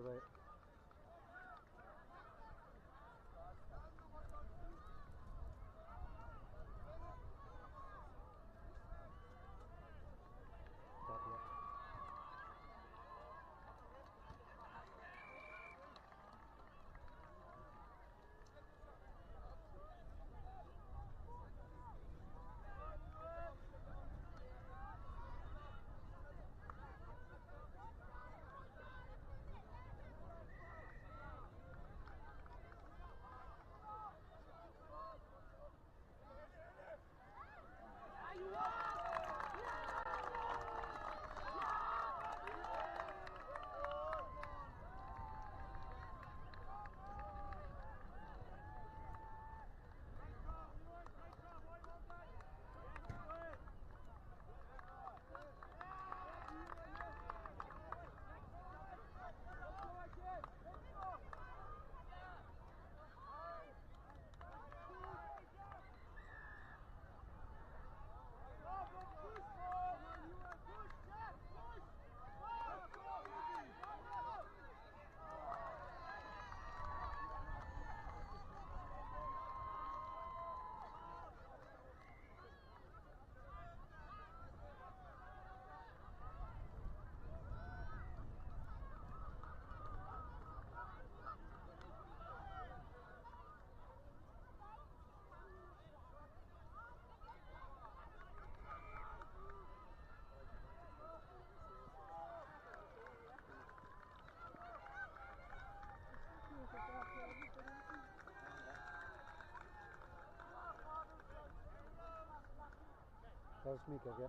right. Copy it. That was Mika, yeah?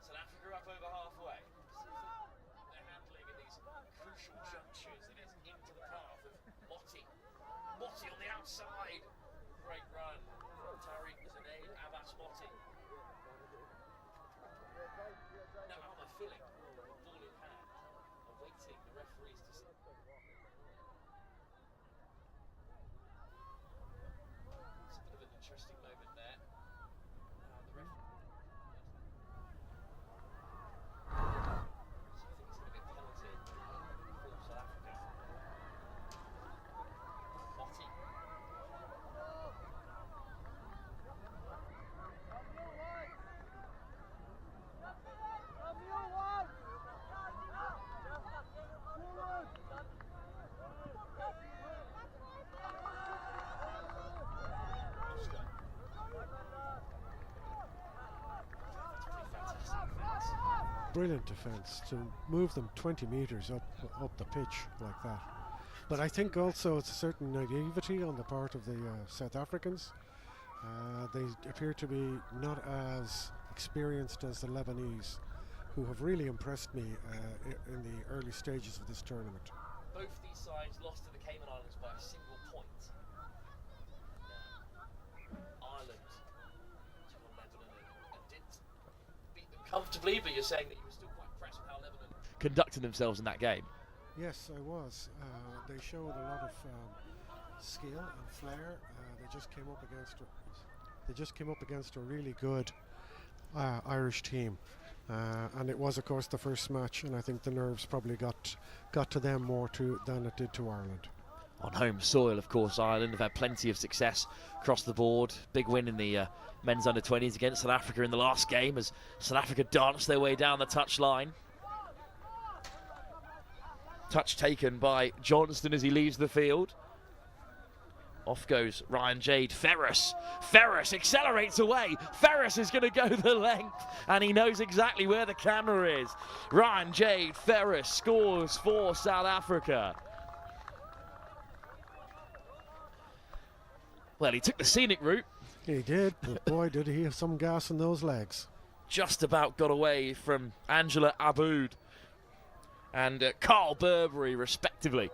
South Africa up over halfway. They're handling in these crucial junctures, and it's into the path of Motti. Motti on the outside. Great run from Tariq Zaneid Abbas Motti. Now Alma filling, ball in hand, awaiting the referees to see. It's a bit of an interesting moment there. The referee. Brilliant defence to move them 20 metres up the pitch like that. But I think also it's a certain naivety on the part of the South Africans. They appear to be not as experienced as the Lebanese, who have really impressed me in the early stages of this tournament. Both these sides lost to the Cayman Islands by a single point. Ireland took on Lebanon and didn't beat them comfortably, but you're saying that you were still quite impressed with how Lebanon conducted themselves in that game. Yes, I was. They showed a lot of skill and flair. They just came up against a really good Irish team. And it was, of course, the first match, and I think the nerves probably got to them more than it did to Ireland. On home soil, of course, Ireland have had plenty of success across the board. Big win in the men's under-20s against South Africa in the last game as South Africa danced their way down the touch line. Touch taken by Johnston as he leaves the field. Off goes Ryan Jade. Ferris accelerates away. Ferris is going to go the length, and he knows exactly where the camera is. Ryan Jade Ferris scores for South Africa. Well, he took the scenic route. He did, but boy, did he have some gas in those legs. Just about got away from Angela Aboud and Carl Burberry, respectively.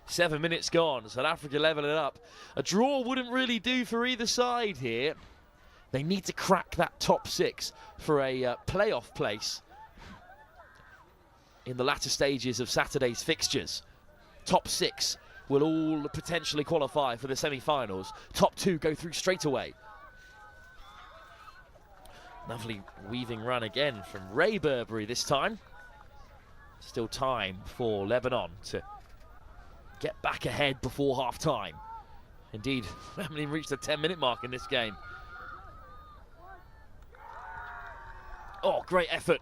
7 minutes gone, South Africa level it up. A draw wouldn't really do for either side here. They need to crack that top 6 for a playoff place in the latter stages of Saturday's fixtures. Top 6 will all potentially qualify for the semi-finals. Top 2 go through straight away. Lovely weaving run again from Ray Burberry this time. Still time for Lebanon to get back ahead before half-time. Indeed, we haven't even reached the 10-minute mark in this game. Oh, great effort.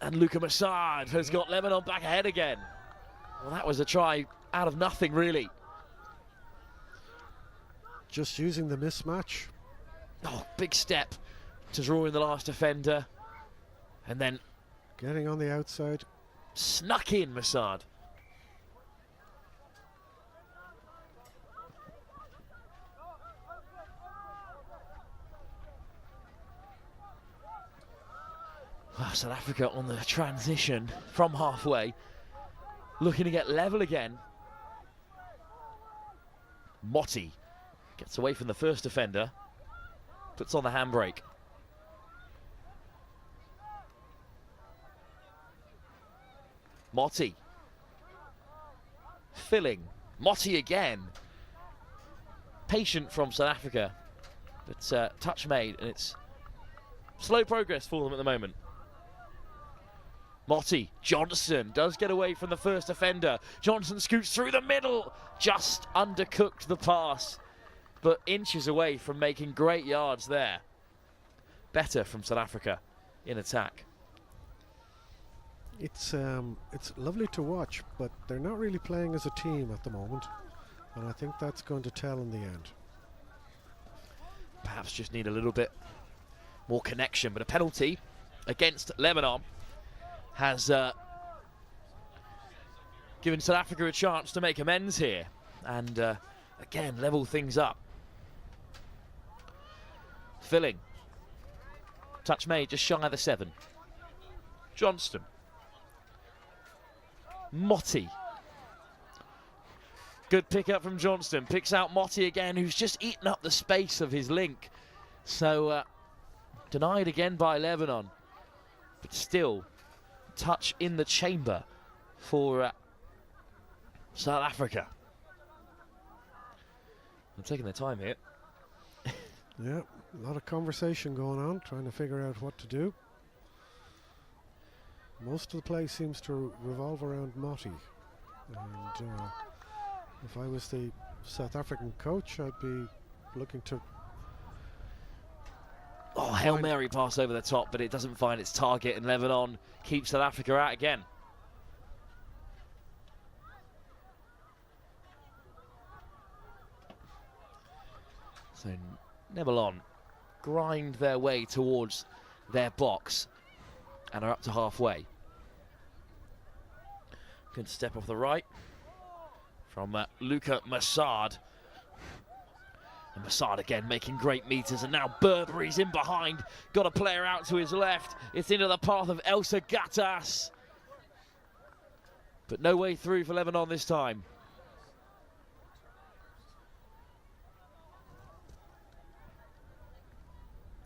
And Luka Massad has got Lebanon back ahead again. Well, that was a try out of nothing, really. Just using the mismatch. Oh, big step to draw in the last defender. And then getting on the outside. Snuck in Massad. Well, South Africa on the transition from halfway, looking to get level again. Motti gets away from the first defender, puts on the handbrake. Motti. Filling. Motti again. Patient from South Africa. But touch made, and it's slow progress for them at the moment. Motti. Johnson does get away from the first defender. Johnson scoots through the middle. Just undercooked the pass, but inches away from making great yards there. Better from South Africa in attack. It's lovely to watch, but they're not really playing as a team at the moment, and I think that's going to tell in the end. Perhaps just need a little bit more connection, but a penalty against Lebanon has given South Africa a chance to make amends here and again level things up. Filling. Touch made just shy of the 7. Johnston. Motti. Good pick up from Johnston. Picks out Motti again, who's just eaten up the space of his link. So denied again by Lebanon. But still, touch in the chamber for South Africa. I'm taking their time here. Yeah, a lot of conversation going on, trying to figure out what to do. Most of the play seems to revolve around Motti. And if I was the South African coach, I'd be looking to... Oh, Hail Mary pass over the top, but it doesn't find its target, and Lebanon keeps South Africa out again. So Lebanon grind their way towards their box and are up to halfway. Good step off the right from Luka Massad. And Massad again making great meters, and now Burberry's in behind. Got a player out to his left. It's into the path of Elsa Gattas. But no way through for Lebanon this time.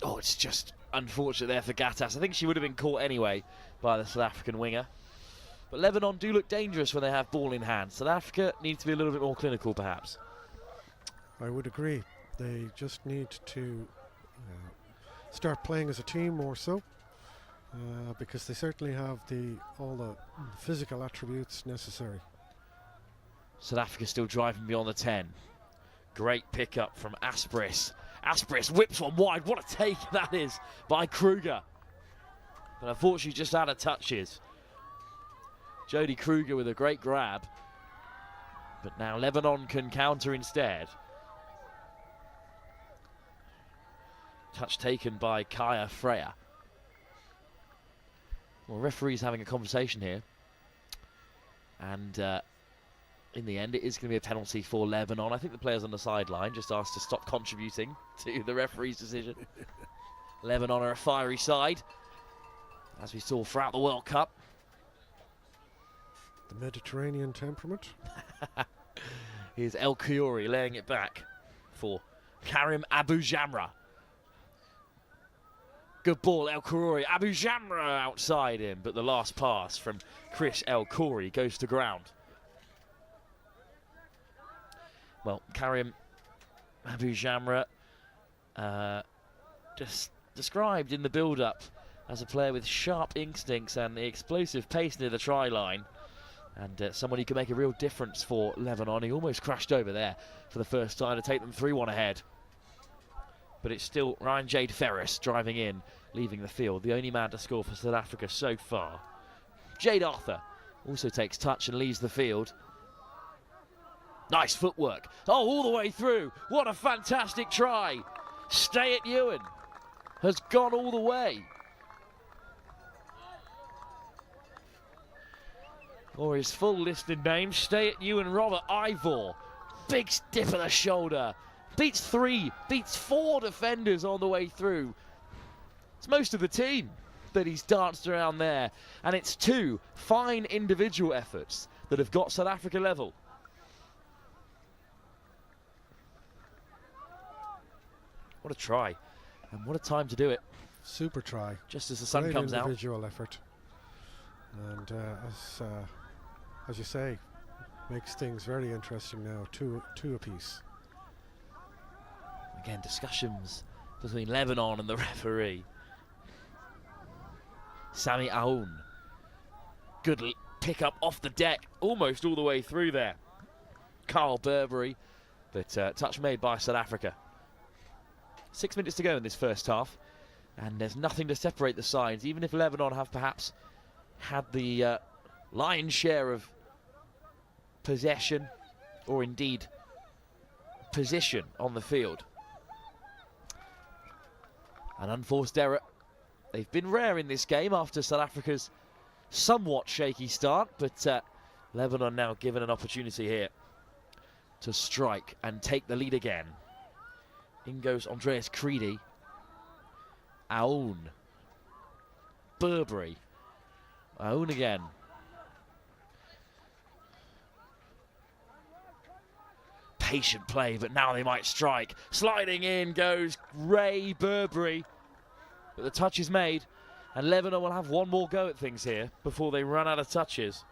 Oh, it's just unfortunate there for Gattas. I think she would have been caught anyway by the South African winger. But Lebanon do look dangerous when they have ball in hand. South Africa need to be a little bit more clinical, perhaps. I would agree. They just need to start playing as a team more so, because they certainly have all the physical attributes necessary. South Africa still driving beyond the 10. Great pickup from Aspris. Aspris whips one wide. What a take that is by Kruger. But unfortunately just out of touches. Jody Kruger with a great grab. But now Lebanon can counter instead. Touch taken by Kaya Freya. Well, referee's having a conversation here. And in the end, it is going to be a penalty for Lebanon. I think the players on the sideline just asked to stop contributing to the referee's decision. Lebanon are a fiery side, as we saw throughout the World Cup. The Mediterranean temperament. Here's El Kiouri laying it back for Karim Abu Jamra. Good ball, El Kiouri. Abu Jamra outside him, but the last pass from Chris El Kiouri goes to ground. Well, Karim Abu Jamra, just described in the build-up as a player with sharp instincts and the explosive pace near the try line. And someone who can make a real difference for Lebanon. He almost crashed over there for the first time to take them 3-1 ahead. But it's still Ryan Jade Ferris driving in, leaving the field. The only man to score for South Africa so far. Jade Arthur also takes touch and leaves the field. Nice footwork. Oh, all the way through. What a fantastic try. Stay at Ewan has gone all the way. Or his full listed name, Stay at Ewan Robert Ivor. Big dip of the shoulder. Beats 4 defenders on the way through. It's most of the team that he's danced around there. And it's 2 fine individual efforts that have got South Africa level. What a try. And what a time to do it. Super try. Just as the sun Great comes out. Individual effort. And as you say, makes things very interesting now. Two apiece. Again, discussions between Lebanon and the referee. Sami Aoun. Good pick up off the deck, almost all the way through there. Carl Burberry, but touch made by South Africa. 6 minutes to go in this first half, and there's nothing to separate the sides, even if Lebanon have perhaps had the lion's share of possession, or indeed position on the field. An unforced error. They've been rare in this game after South Africa's somewhat shaky start, but Lebanon now given an opportunity here to strike and take the lead again. In goes Andreas Creedy. Aoun. Burberry. Aoun again. Patient play, but now they might strike. Sliding in goes Ray Burberry. But the touch is made, and Lebanon will have one more go at things here before they run out of touches.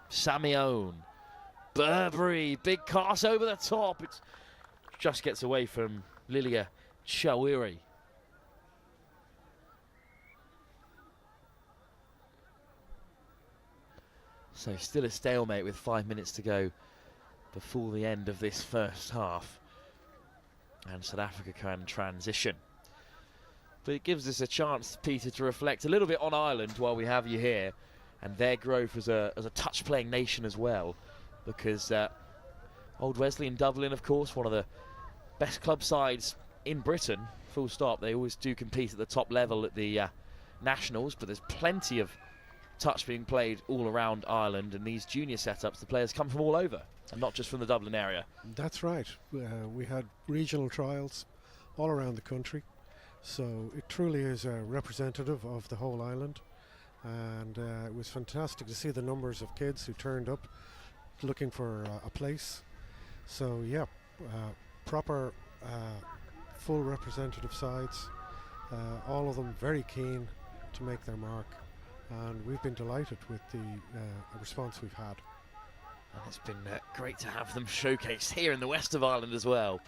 Sami Aoun. Burberry, big cast over the top. It just gets away from Lilia Chawiri. So still a stalemate with 5 minutes to go before the end of this first half. And South Africa can transition. But it gives us a chance, Peter, to reflect a little bit on Ireland while we have you here, and their growth as a touch-playing nation as well. Because Old Wesley in Dublin, of course, one of the best club sides in Britain, full stop. They always do compete at the top level at the Nationals, but there's plenty of touch being played all around Ireland, and these junior setups, the players come from all over, and not just from the Dublin area. That's right. We had regional trials all around the country, so it truly is a representative of the whole island, and it was fantastic to see the numbers of kids who turned up looking for a place. So yeah, proper full representative sides, all of them very keen to make their mark, and we've been delighted with the response we've had. And it's been great to have them showcased here in the west of Ireland as well.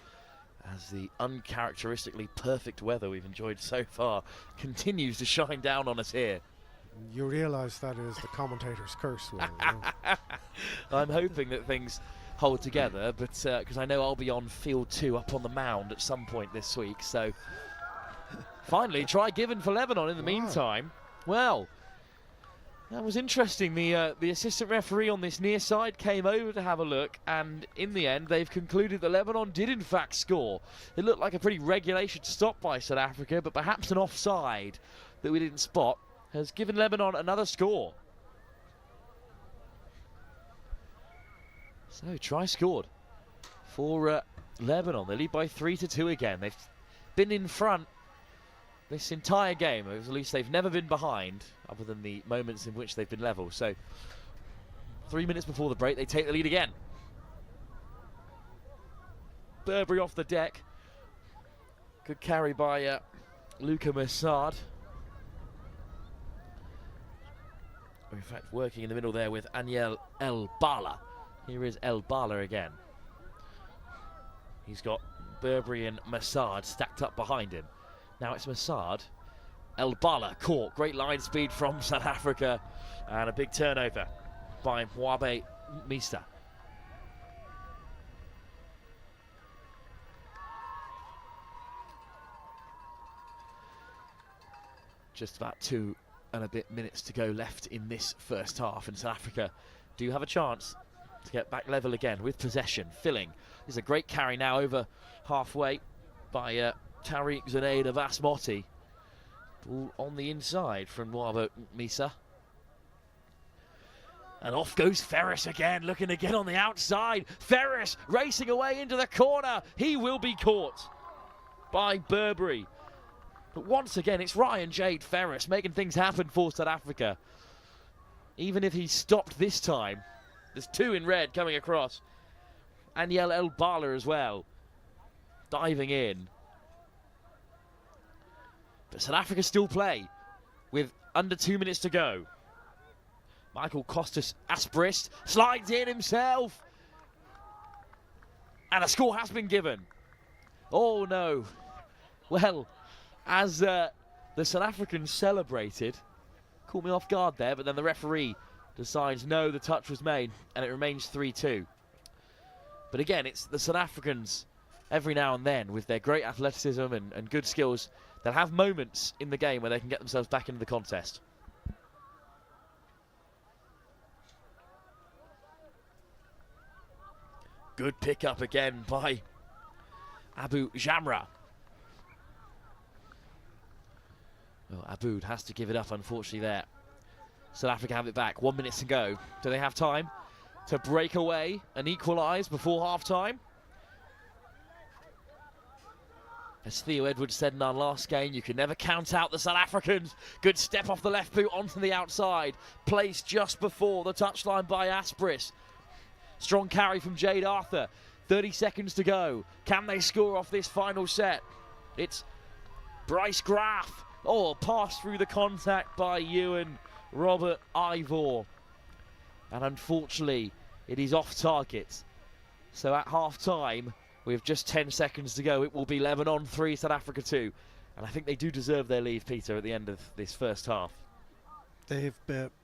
as the uncharacteristically perfect weather we've enjoyed so far continues to shine down on us here. You realise that is the commentator's curse, Will, you know? I'm hoping that things hold together, but because I know I'll be on field 2 up on the mound at some point this week. So finally, try given for Lebanon in the meantime. Well, that was interesting. The assistant referee on this near side came over to have a look, and in the end they've concluded that Lebanon did in fact score. It looked like a pretty regulation stop by South Africa, but perhaps an offside that we didn't spot has given Lebanon another score. So try scored for Lebanon. They lead by 3-2 again. They've been in front this entire game, or at least they've never been behind, other than the moments in which they've been level. So 3 minutes before the break, they take the lead again. Burberry off the deck. Good carry by Luka Massad. In fact, working in the middle there with Aniel El Bala. Here is El Bala again. He's got Burberry and Massad stacked up behind him. Now it's Massad. El Bala caught. Great line speed from South Africa. And a big turnover by Mwabe Mista. Just about 2 and a bit minutes to go left in this first half, and South Africa do have a chance to get back level again with possession. Filling. There's a great carry now over halfway by Tariq Zunaid of Asmoti. Ball on the inside from Mwaba Misa. And off goes Ferris again, looking to get on the outside. Ferris racing away into the corner. He will be caught by Burberry. But once again, it's Ryan Jade Ferris making things happen for South Africa. Even if he's stopped this time, there's 2 in red coming across. Aniel El Bala as well, diving in. But South Africa still play with under 2 minutes to go. Michael Costas Asprist slides in himself. And a score has been given. Oh no. Well, as the South Africans celebrated, caught me off guard there, but then the referee decides no, the touch was made, and it remains 3-2. But again, it's the South Africans every now and then with their great athleticism and good skills that have moments in the game where they can get themselves back into the contest. Good pick-up again by Abu Jamra. Well, Aboud has to give it up, unfortunately, there. South Africa have it back. 1 minute to go. Do they have time to break away and equalise before half-time? As Theo Edwards said in our last game, you can never count out the South Africans. Good step off the left boot onto the outside. Placed just before the touchline by Aspris. Strong carry from Jade Arthur. 30 seconds to go. Can they score off this final set? It's Bryce Graff. Oh, pass through the contact by Ewan Robert Ivor. And unfortunately, it is off target. So at half-time, with just 10 seconds to go, it will be Lebanon 3, South Africa 2. And I think they do deserve their lead, Peter, at the end of this first half. They've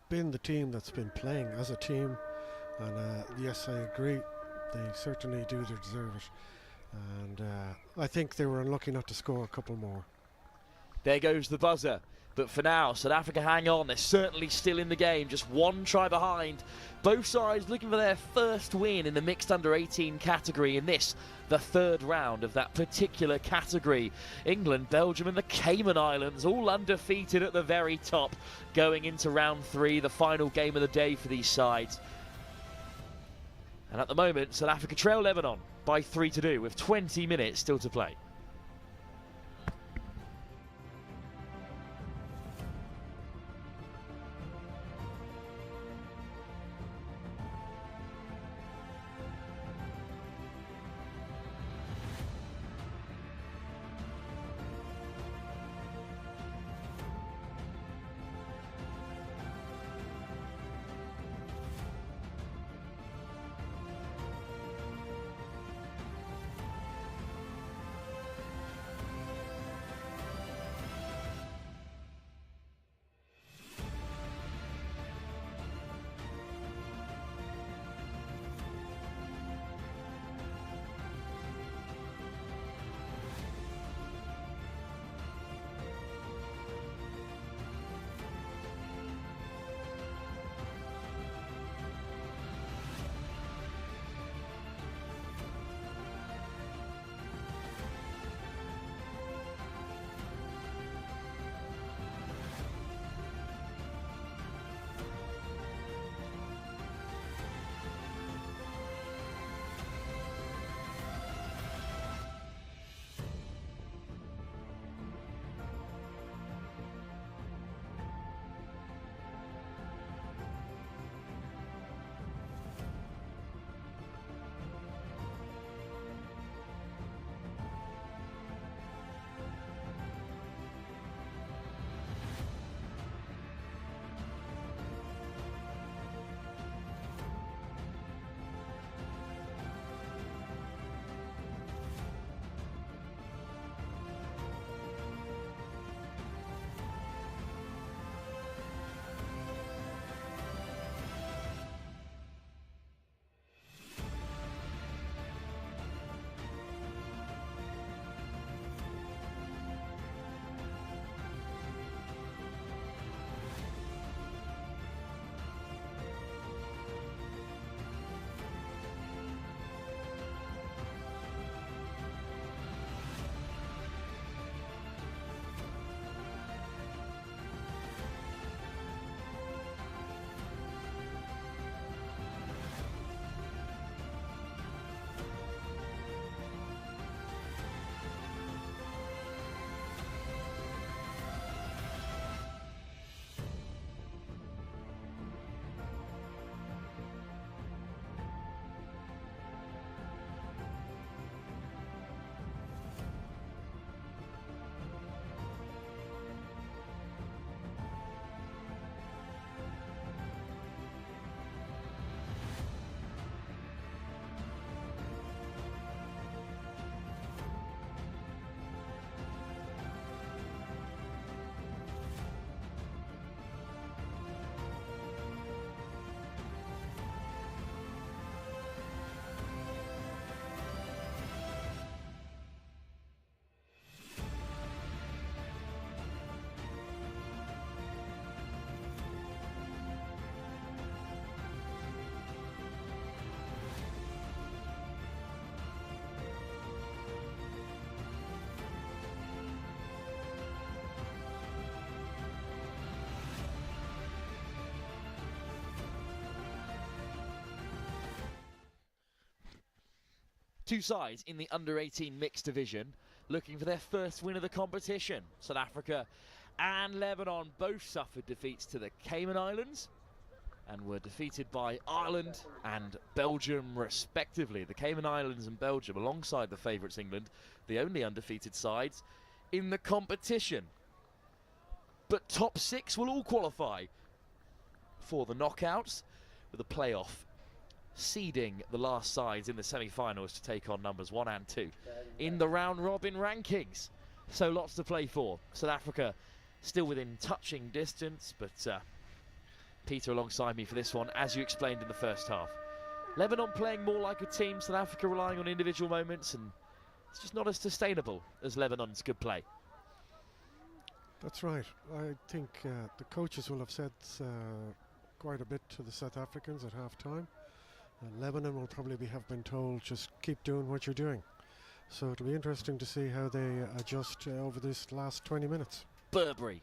been the team that's been playing as a team. And yes, I agree. They certainly do deserve it. And I think they were unlucky not to score a couple more. There goes the buzzer. But for now, South Africa hang on. They're certainly still in the game. Just 1 try behind. Both sides looking for their first win in the mixed under-18 category in this, the 3rd round of that particular category. England, Belgium and the Cayman Islands all undefeated at the very top going into round 3, the final game of the day for these sides. And at the moment, South Africa trail Lebanon by 3-2 with 20 minutes still to play. Two sides in the under-18 mixed division looking for their first win of the competition. South Africa and Lebanon both suffered defeats to the Cayman Islands and were defeated by Ireland and Belgium respectively. The Cayman Islands and Belgium, alongside the favourites England, the only undefeated sides in the competition. But top six will all qualify for the knockouts, with a playoff seeding the last sides in the semi-finals to take on numbers 1 and 2 in the round-robin rankings. So lots to play for. South Africa still within touching distance, but Peter alongside me for this one, as you explained in the first half. Lebanon playing more like a team, South Africa relying on individual moments, and it's just not as sustainable as Lebanon's good play. That's right. I think the coaches will have said quite a bit to the South Africans at half-time. Lebanon will probably have been told, just keep doing what you're doing. So it'll be interesting to see how they adjust over this last 20 minutes. Burberry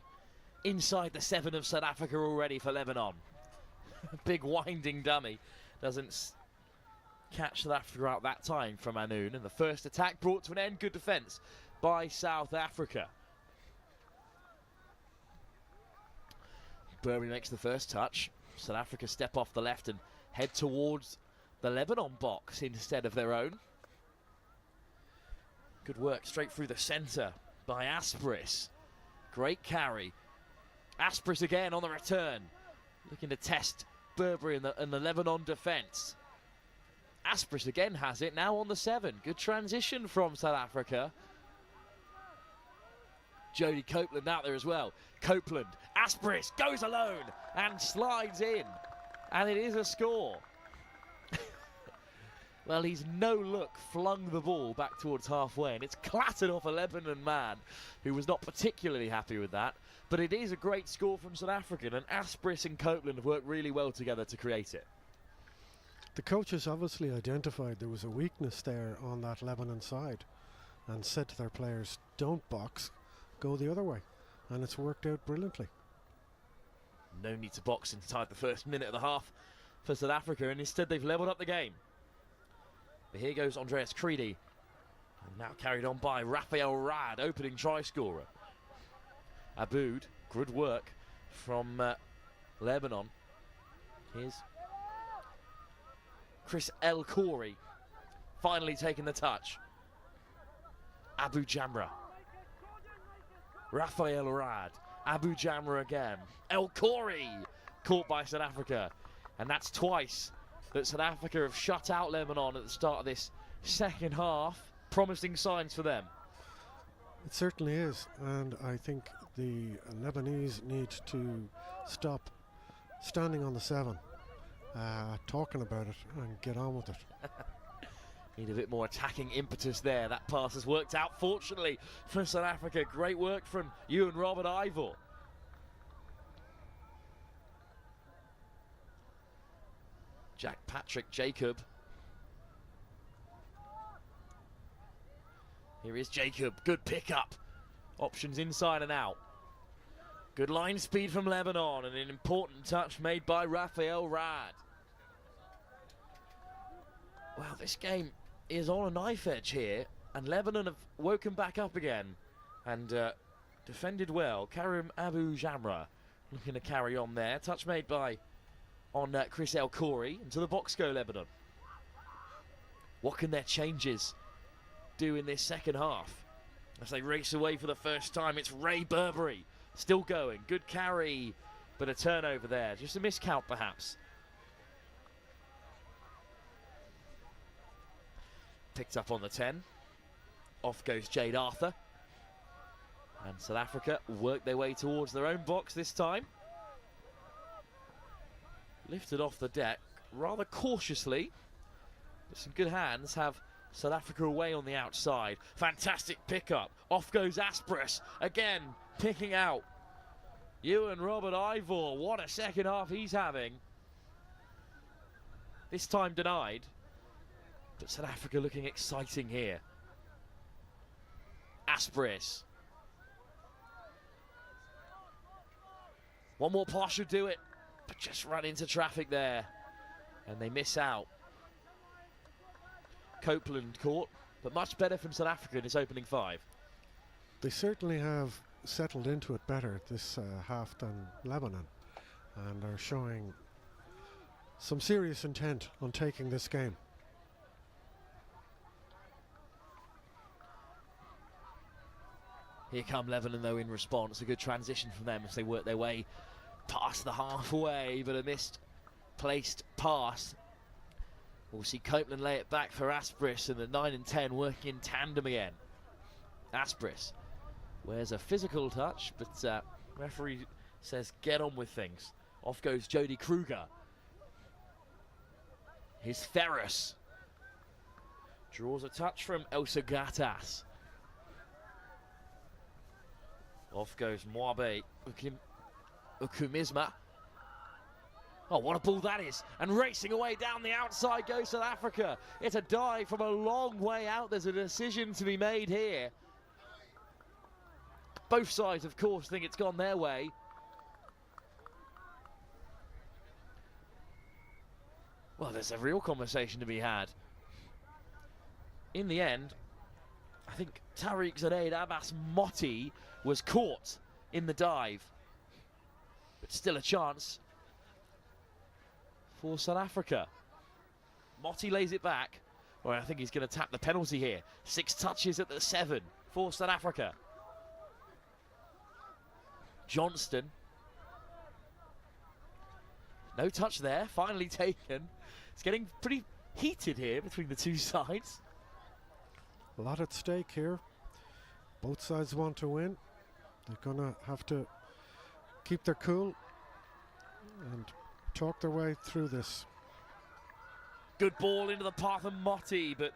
inside the 7 of South Africa already for Lebanon. Big winding dummy. Doesn't catch South Africa out that time from Anoon. And the first attack brought to an end. Good defence by South Africa. Burberry makes the first touch. South Africa step off the left and head towards the Lebanon box instead of their own. Good work straight through the centre by Aspris. Great carry. Aspris again on the return, looking to test Burberry and the Lebanon defence. Aspris again has it, now on the 7. Good transition from South Africa. Jody Copeland out there as well. Copeland, Aspris goes alone and slides in, and it is a score. Well, he's no look flung the ball back towards halfway, and it's clattered off a Lebanon man who was not particularly happy with that. But it is a great score from South Africa, and Aspris and Copeland have worked really well together to create it. The coaches obviously identified there was a weakness there on that Lebanon side and said to their players, don't box, go the other way. And it's worked out brilliantly. No need to box inside the first minute of the half for South Africa, and instead they've levelled up the game. But here goes Andreas Creedy, and now carried on by Raphael Rad, opening try scorer. Aboud, good work from Lebanon. Here's Chris El Khoury, finally taking the touch. Abu Jamra. Raphael Rad. Abu Jamra again. El Khoury, caught by South Africa. And that's twice that South Africa have shut out Lebanon at the start of this second half. Promising signs for them. It certainly is, and I think the Lebanese need to stop standing on the 7, talking about it, and get on with it. Need a bit more attacking impetus there. That pass has worked out, fortunately, for South Africa. Great work from you and Robert Ivor. Jack Patrick Jacob. Here is Jacob. Good pickup. Options inside and out. Good line speed from Lebanon, and an important touch made by Raphael Rad. Wow, this game is on a knife edge here, and Lebanon have woken back up again and defended well. Karim Abu Jamra looking to carry on there. Touch made by Chris El Khoury. Into the box go Lebanon. What can their changes do in this second half? As they race away for the first time, it's Ray Burberry still going. Good carry, but a turnover there. Just a miscount perhaps. Picked up on the 10. Off goes Jade Arthur. And South Africa work their way towards their own box this time. Lifted off the deck rather cautiously. But some good hands have South Africa away on the outside. Fantastic pickup. Off goes Aspris. Again, picking out Ewan Robert Ivor. What a second half he's having. This time denied. But South Africa looking exciting here. Aspris. One more pass should do it. But just run into traffic there. And they miss out. Copeland caught, but much better from South Africa in his opening 5. They certainly have settled into it better this half than Lebanon, and are showing some serious intent on taking this game. Here come Lebanon though in response. A good transition from them as they work their way past the halfway, but a misplaced pass. We'll see Copeland lay it back for Aspris, and the 9 and 10 working in tandem again. Aspris wears a physical touch, but referee says get on with things. Off goes Jody Kruger. Here's Ferris. Draws a touch from Elsa Gatas. Off goes Mwabe Ukumisma. Oh, what a ball that is. And racing away down the outside goes South Africa. It's a dive from a long way out. There's a decision to be made here. Both sides, of course, think it's gone their way. Well, there's a real conversation to be had. In the end, I think Tariq Zaid Abbas Motti was caught in the dive. But still a chance for South Africa. Motti lays it back. Well, I think he's going to tap the penalty here. 6 touches at the 7 for South Africa. Johnston. No touch there, finally taken. It's getting pretty heated here between the two sides. A lot at stake here. Both sides want to win. They're going to have to keep their cool and talk their way through this. Good ball into the path of Motti, but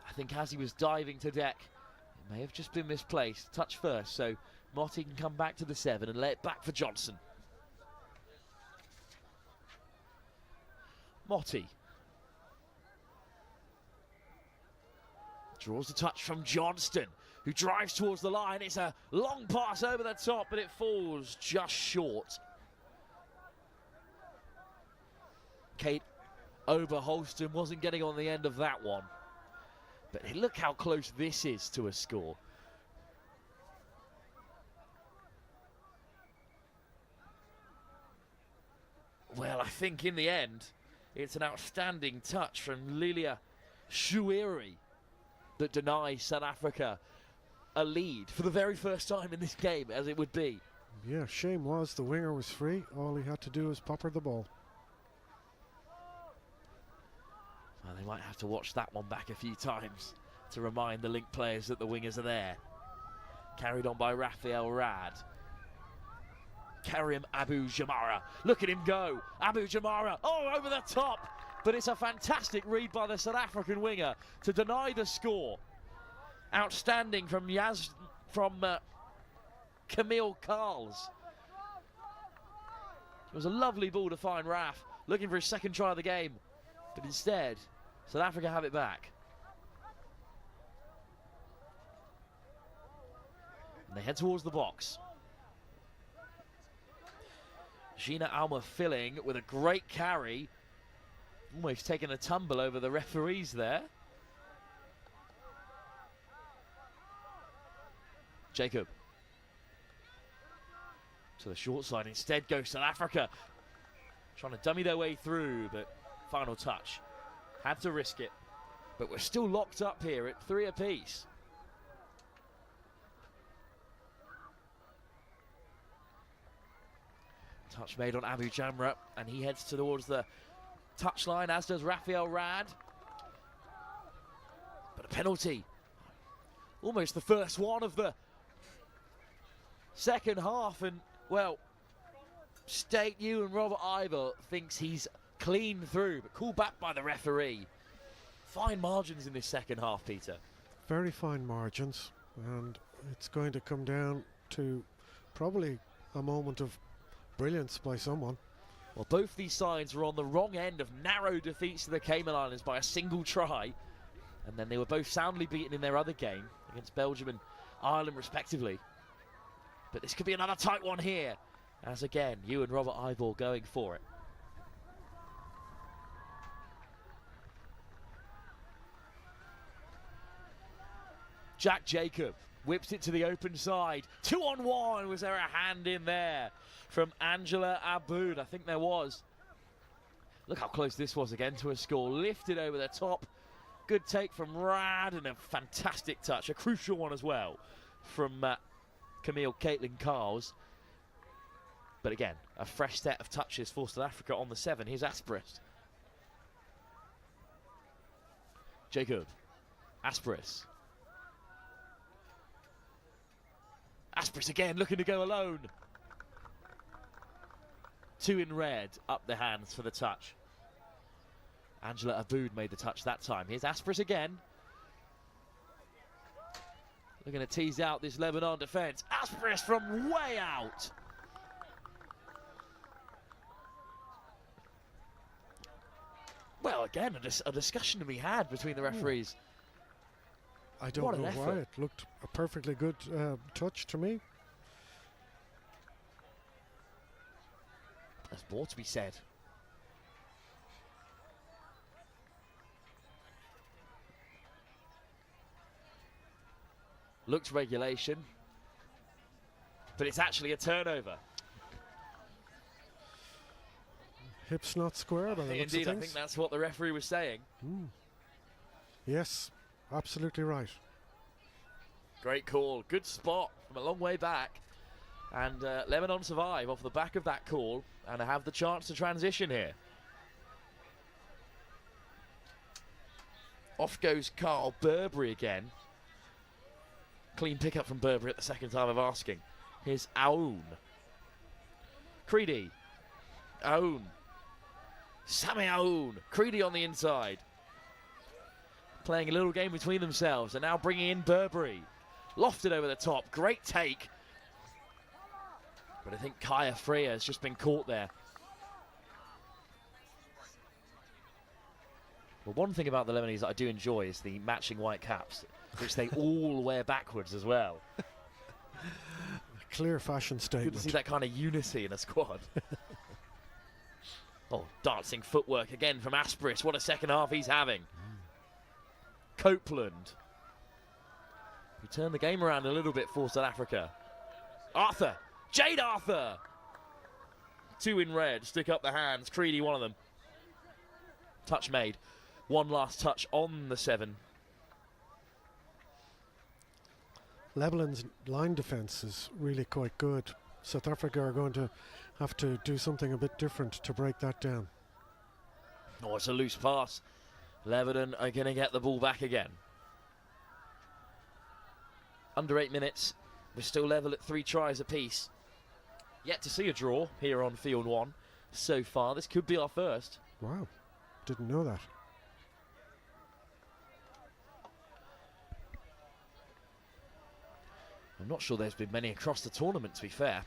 I think as he was diving to deck, it may have just been misplaced. Touch first, so Motti can come back to the 7 and lay it back for Johnson. Motti draws the touch from Johnston, who drives towards the line. It's a long pass over the top, but it falls just short. Kate Oberholston wasn't getting on the end of that one. But look how close this is to a score. Well, I think in the end, it's an outstanding touch from Lilia Shuiri that denies South Africa a lead for the very first time in this game, as it would be. Yeah, shame was the winger was free. All he had to do was pop her the ball. Well, they might have to watch that one back a few times to remind the link players that the wingers are there. Carried on by Raphael Rad. Karim Abu Jamara. Look at him go. Abu Jamara. Oh, over the top. But it's a fantastic read by the South African winger to deny the score. Outstanding from Camille Carls. It was a lovely ball to find Raf, looking for his second try of the game. But instead, South Africa have it back. And they head towards the box. Gina Alma filling with a great carry. Almost taking a tumble over the referees there. Jacob. To the short side. Instead goes South Africa. Trying to dummy their way through, but final touch. Had to risk it. But we're still locked up here at 3 apiece. Touch made on Abu Jamra, and he heads towards the touchline, as does Raphael Rad. But a penalty. Almost the first one of the second half, and, well, State U and Robert Ivor thinks he's clean through, but called back by the referee. Fine margins in this second half, Peter. Very fine margins, and it's going to come down to probably a moment of brilliance by someone. Well, both these sides were on the wrong end of narrow defeats to the Cayman Islands by a single try, and then they were both soundly beaten in their other game against Belgium and Ireland respectively. But this could be another tight one here, as again, you and Robert Ivor going for it. Jack Jacob whips it to the open side. 2-on-1. Was there a hand in there from Angela Aboud? I think there was. Look how close this was again to a score. Lifted over the top. Good take from Rad and a fantastic touch. A crucial one as well from Camille Caitlin Carls. But again, a fresh set of touches for South Africa on the 7. Here's Asperis. Jacob. Asperis. Asperis again looking to go alone. 2 in red, up the hands for the touch. Angela Aboud made the touch that time. Here's Asperis again. Looking to tease out this Lebanon defence. Asperis from way out. Well, again, a discussion to be had between the referees. I don't know why. It looked a perfectly good touch to me. There's more to be said. Looks regulation, but it's actually a turnover. Hips not square, but Indeed, I think that's what the referee was saying. Yes, absolutely right. Great call, good spot from a long way back. And Lebanon survive off the back of that call and have the chance to transition here. Off goes Carl Burberry again. Clean pickup from Burberry at the second time of asking. Here's Aoun. Creedy. Aoun. Sammy Aoun. Creedy on the inside. Playing a little game between themselves and now bringing in Burberry. Lofted over the top. Great take. But I think Kaya Freya has just been caught there. Well, one thing about the Lebanese that I do enjoy is the matching white caps, which they all wear backwards as well. Clear fashion statement. Good to see that kind of unity in a squad. Oh, dancing footwork again from Asperis. What a second half he's having. Copeland. He turned the game around a little bit for South Africa. Arthur. Jade Arthur. 2 in red. Stick up the hands. Creedy, one of them. Touch made. One last touch on the 7. Lebanon's line defence is really quite good. South Africa are going to have to do something a bit different to break that down. Oh, it's a loose pass. Lebanon are going to get the ball back again. Under 8 minutes. We're still level at 3 tries apiece. Yet to see a draw here on field 1 so far. This could be our first. Wow, didn't know that. I'm not sure there's been many across the tournament, to be fair.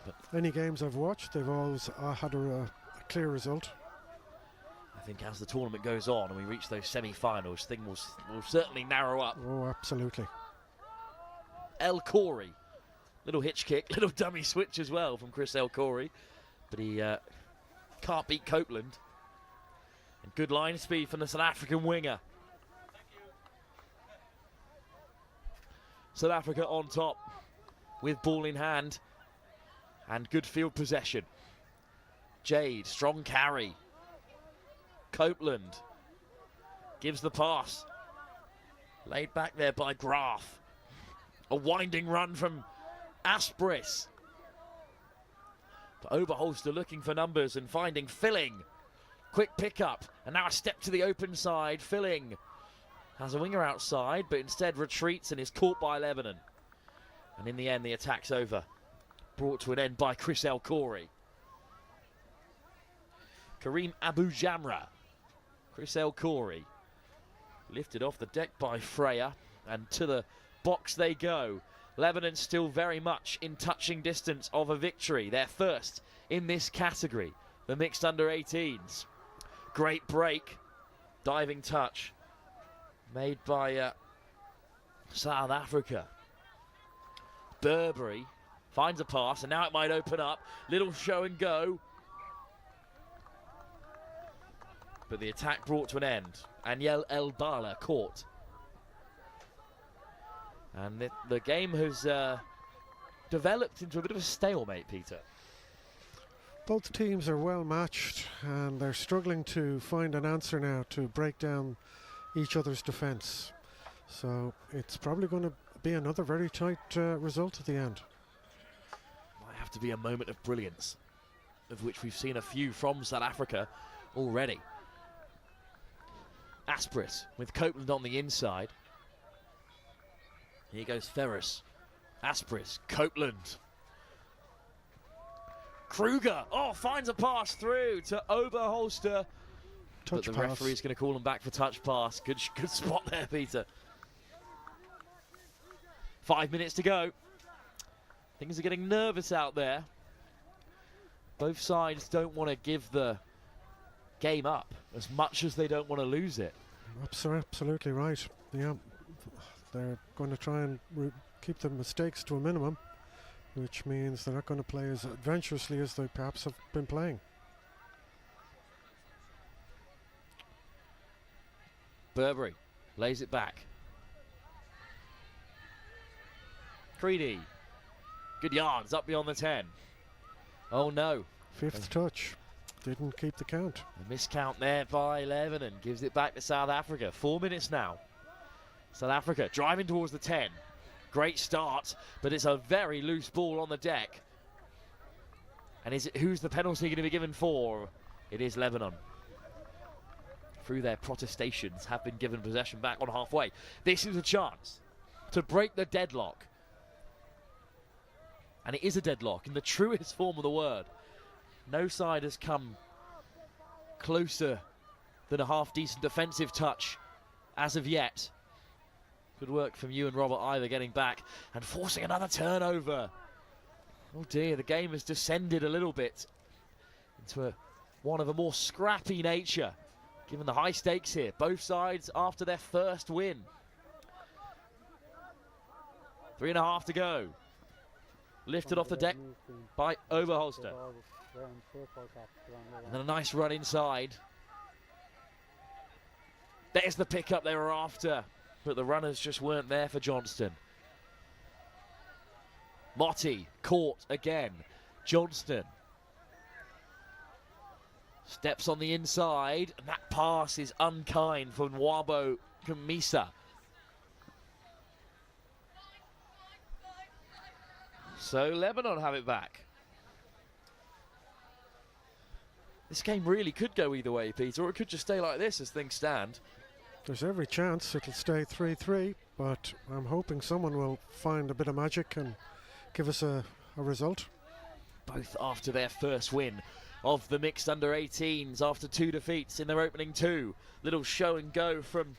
But any games I've watched, they've always had a clear result. I think as the tournament goes on and we reach those semi-finals, things will certainly narrow up. Oh, absolutely. El Khoury. Little hitch kick, little dummy switch as well from Chris El Khoury. But he can't beat Copeland. And good line speed from the South African winger. South Africa on top with ball in hand and good field possession. Jade, strong carry. Copeland gives the pass. Laid back there by Graf. A winding run from Asperis. But Oberholster looking for numbers and finding Filling. Quick pickup and now a step to the open side. Filling has a winger outside, but instead retreats and is caught by Lebanon. And in the end, the attack's over. Brought to an end by Chris El Khoury. Kareem Abu Jamra. Chris El Khoury. Lifted off the deck by Freya. And to the box they go. Lebanon still very much in touching distance of a victory. Their first in this category. The mixed under 18s. Great break. Diving touch. Made by South Africa. Burberry finds a pass, and now it might open up. Little show and go. But the attack brought to an end. Aniel El Bala caught. And the game has developed into a bit of a stalemate, Peter. Both teams are well matched, and they're struggling to find an answer now to break down each other's defence. So it's probably going to be another very tight result at the end. Might have to be a moment of brilliance, of which we've seen a few from South Africa already. Aspris with Copeland on the inside. Here goes Ferris. Aspris, Copeland. Kruger, finds a pass through to Oberholster. But the referee's going to call him back for touch pass. Good spot there, Peter. 5 minutes to go. Things are getting nervous out there. Both sides don't want to give the game up as much as they don't want to lose it. Absolutely right. Yeah, they're going to try and keep the mistakes to a minimum, which means they're not going to play as adventurously as they perhaps have been playing. Burberry lays it back. Creedy. Good yards up beyond the 10. Oh no. Fifth touch. Didn't keep the count. A miscount there by Lebanon. Gives it back to South Africa. 4 minutes now. South Africa driving towards the 10. Great start, but it's a very loose ball on the deck. And who's the penalty going to be given for? It is Lebanon. Through their protestations, have been given possession back on halfway. This is a chance to break the deadlock. And it is a deadlock in the truest form of the word. No side has come closer than a half-decent defensive touch as of yet. Good work from you and Robert Ivor getting back and forcing another turnover. Oh dear, the game has descended a little bit into one of a more scrappy nature, given the high stakes here. Both sides after their first win. 3.5 to go. Lifted off the deck by Oberholster. And then a nice run inside. There's the pickup they were after, but the runners just weren't there for Johnston. Motti caught again. Johnston steps on the inside, and that pass is unkind from Nwabo Kamisa. So Lebanon have it back. This game really could go either way, Peter, or it could just stay like this as things stand. There's every chance it'll stay 3-3, but I'm hoping someone will find a bit of magic and give us a result. Both after their first win of the mixed under-18s after 2 defeats in their opening 2. Little show and go from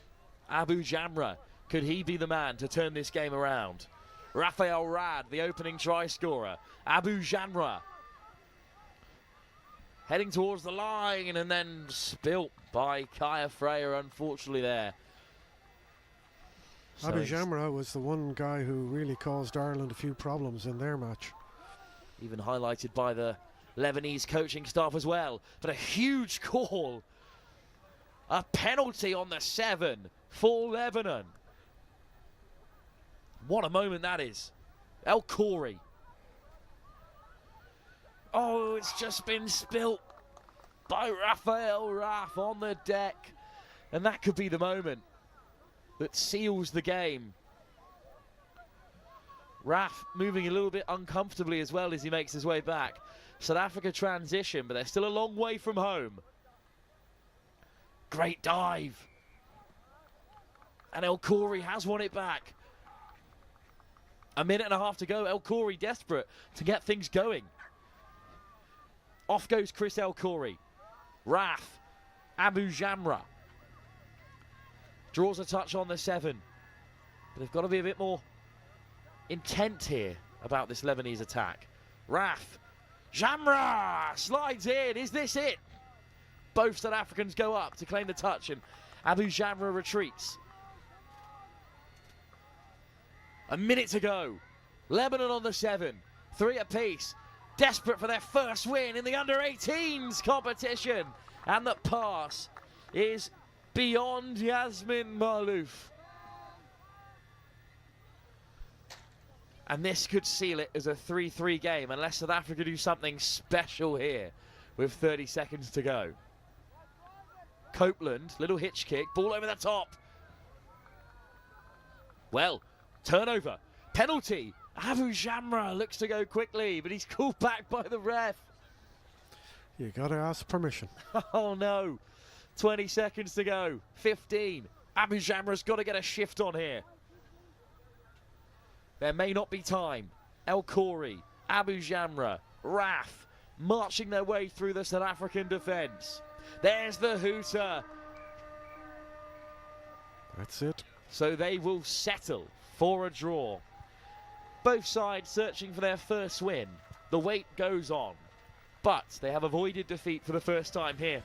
Abu Jamra. Could he be the man to turn this game around? Raphael Rad, the opening try scorer. Abu Jamra heading towards the line and then spilt by Kaya Freyer, unfortunately there. Abu Jamra was the one guy who really caused Ireland a few problems in their match. Even highlighted by the Lebanese coaching staff as well. But a huge call. A penalty on the 7 for Lebanon. What a moment that is. El Khoury. Oh, it's just been spilt by Raphael Raff on the deck. And that could be the moment that seals the game. Raff moving a little bit uncomfortably as well as he makes his way back. South Africa transition, but they're still a long way from home. Great dive. And El Khoury has won it back. 1.5 minutes to go. El Khoury desperate to get things going. Off goes Chris El Khoury. Raff. Abu Jamra. Draws a touch on the 7. But they've got to be a bit more intent here about this Lebanese attack. Raff. Jamra slides in. Is this it? Both South Africans go up to claim the touch and Abu Jamra retreats. 1 minute to go. Lebanon on the 7. 3 apiece. Desperate for their first win in the under-18s competition. And the pass is beyond Yasmin Malouf. And this could seal it as a 3-3 game unless South Africa do something special here with 30 seconds to go. Copeland, little hitch kick, ball over the top. Well, turnover, penalty. Abu Jamra looks to go quickly, but he's called back by the ref. You got to ask permission. Oh no, 20 seconds to go, 15. Abu Jamra's got to get a shift on here. There may not be time. El Khoury, Abu Jamra, Raf, marching their way through the South African defence. There's the hooter. That's it. So they will settle for a draw. Both sides searching for their first win. The wait goes on. But they have avoided defeat for the first time here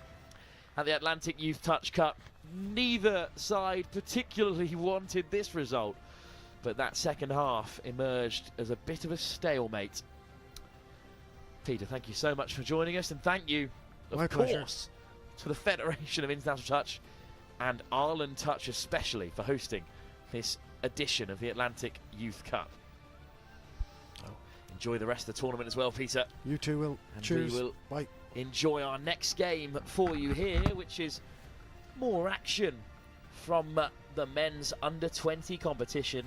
at the Atlantic Youth Touch Cup. Neither side particularly wanted this result, but that second half emerged as a bit of a stalemate. Peter, thank you so much for joining us, and thank you, My of pleasure. course, to the Federation of International Touch and Ireland Touch especially for hosting this edition of the Atlantic Youth Cup. Enjoy the rest of the tournament as well, Peter. You too will. And Cheers. we will Bye. enjoy our next game for you here, which is more action from the men's under-20 competition.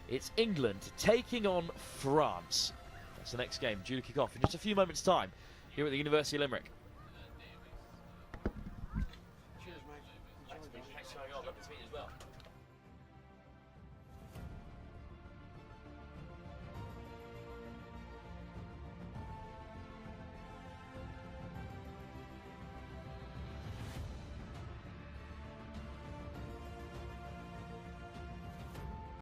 It's England taking on France. That's the next game, due to kick off in just a few moments' time here at the University of Limerick. Cheers, mate. Thanks for having on. Lovely to meet you as well.